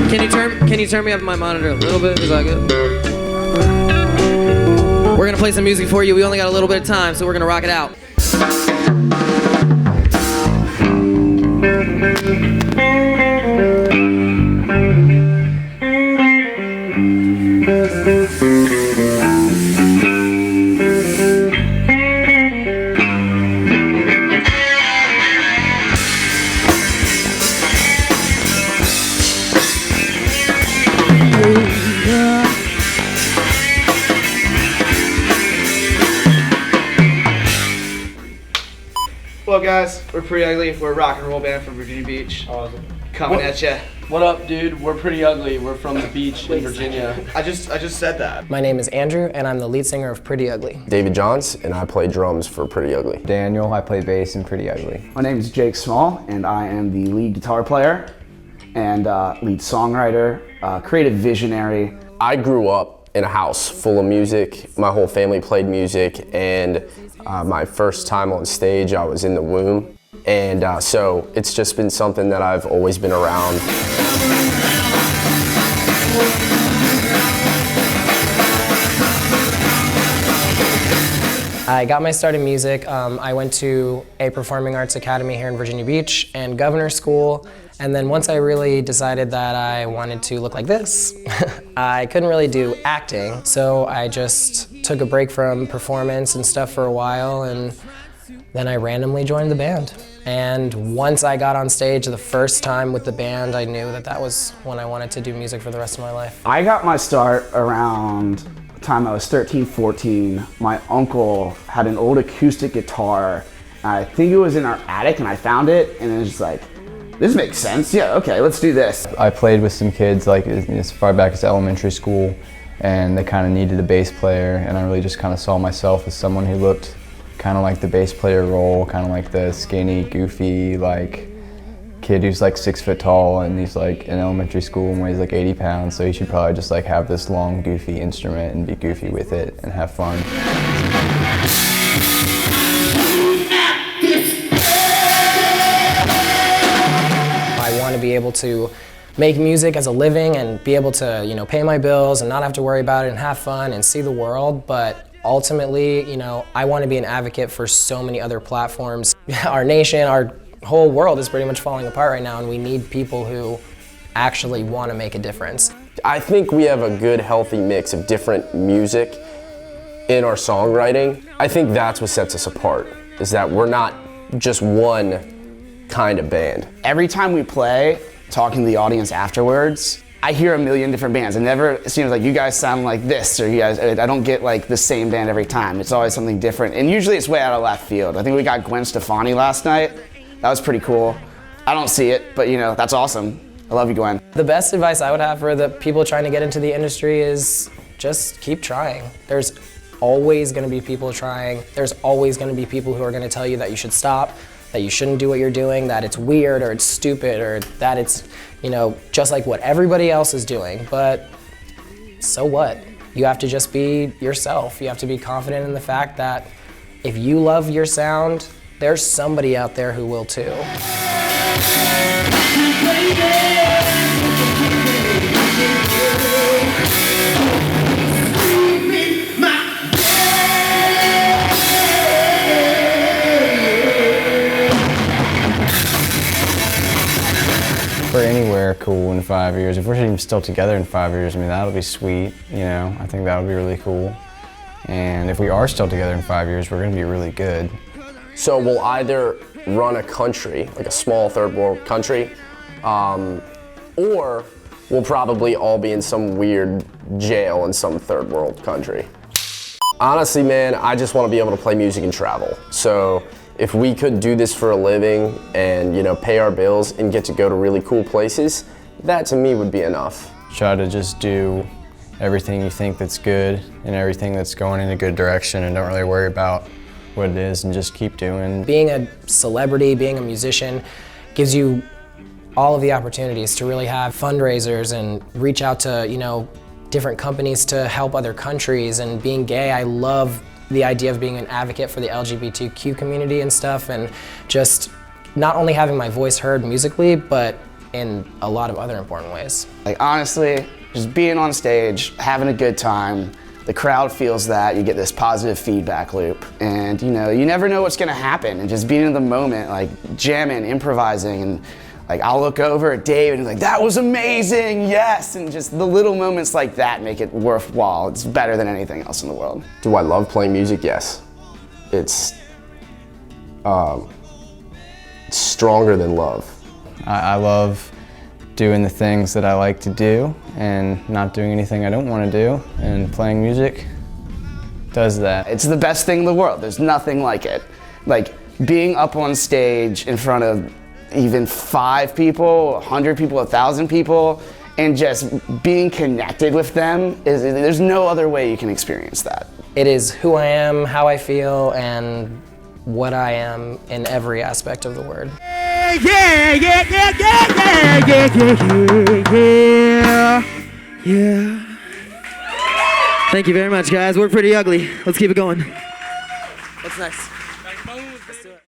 Can you turn me up my monitor a little bit? Is that good? We're gonna play some music for you. We only got a little bit of time, so we're gonna rock it out. Well, guys, we're Pretty Ugly. We're a rock and roll band from Virginia Beach. Awesome. Coming at ya. What up, dude? We're Pretty Ugly. We're from the beach in Virginia. I just said that. My name is Andrew, and I'm the lead singer of Pretty Ugly. David Johns, and I play drums for Pretty Ugly. Daniel, I play bass in Pretty Ugly. My name is Jake Small, and I am the lead guitar player and lead songwriter, creative visionary. I grew up in a house full of music. My whole family played music, and my first time on stage, I was in the womb. And so it's just been something that I've always been around. I got my start in music. I went to a performing arts academy here in Virginia Beach and Governor School. And then once I really decided that I wanted to look like this, I couldn't really do acting. So I just took a break from performance and stuff for a while, and then I randomly joined the band. And once I got on stage the first time with the band, I knew that that was when I wanted to do music for the rest of my life. I got my start around the time I was 13, 14. My uncle had an old acoustic guitar. I think it was in our attic, and I found it, and it was just like, this makes sense. Yeah, okay, let's do this. I played with some kids like as far back as elementary school, and they kind of needed a bass player, and I really just kind of saw myself as someone who looked kind of like the bass player role, kind of like the skinny, goofy, like kid who's like 6 foot tall and he's like in elementary school and weighs like 80 pounds, so he should probably just like have this long, goofy instrument and be goofy with it and have fun. I want to be able to make music as a living and be able to, you know, pay my bills and not have to worry about it and have fun and see the world, but ultimately, you know, I want to be an advocate for so many other platforms. Our nation, our whole world is pretty much falling apart right now, and we need people who actually want to make a difference. I think we have a good, healthy mix of different music in our songwriting. I think that's what sets us apart, is that we're not just one kind of band. Every time we play, talking to the audience afterwards, I hear a million different bands. It never seems like you guys sound like this, or you guys, I don't get like the same band every time. It's always something different, and usually it's way out of left field. I think we got Gwen Stefani last night. That was pretty cool. I don't see it, but you know, that's awesome. I love you, Gwen. The best advice I would have for the people trying to get into the industry is just keep trying. There's always gonna be people trying. There's always gonna be people who are gonna tell you that you should stop, that you shouldn't do what you're doing, that it's weird or it's stupid or that it's, you know, just like what everybody else is doing. But so what? You have to just be yourself. You have to be confident in the fact that if you love your sound, there's somebody out there who will too. If we're anywhere cool in 5 years, if we're even still together in 5 years, I mean, that'll be sweet, you know? I think that'll be really cool. And if we are still together in 5 years, we're gonna be really good. So we'll either run a country, like a small third world country, or we'll probably all be in some weird jail in some third world country. Honestly, man, I just want to be able to play music and travel. So if we could do this for a living and, you know, pay our bills and get to go to really cool places, that to me would be enough. Try to just do everything you think that's good and everything that's going in a good direction, and don't really worry about what it is, and just keep doing. Being a celebrity, being a musician, gives you all of the opportunities to really have fundraisers and reach out to, you know, different companies to help other countries. And being gay, I love the idea of being an advocate for the LGBTQ community and stuff, and just not only having my voice heard musically, but in a lot of other important ways. Like honestly, just being on stage, having a good time, the crowd feels that, you get this positive feedback loop. And you know, you never know what's gonna happen, and just being in the moment, like jamming, improvising, and like I'll look over at Dave and he's like, that was amazing, yes! And just the little moments like that make it worthwhile. It's better than anything else in the world. Do I love playing music? Yes. It's stronger than love. I love doing the things that I like to do and not doing anything I don't want to do, and playing music does that. It's the best thing in the world. There's nothing like it. Like being up on stage in front of even 5 people, 100 people, 1,000 people, and just being connected with them, there's no other way you can experience that. It is who I am, how I feel, and what I am in every aspect of the word. Yeah. Thank you very much, guys. We're pretty ugly. Let's keep it going. What's next?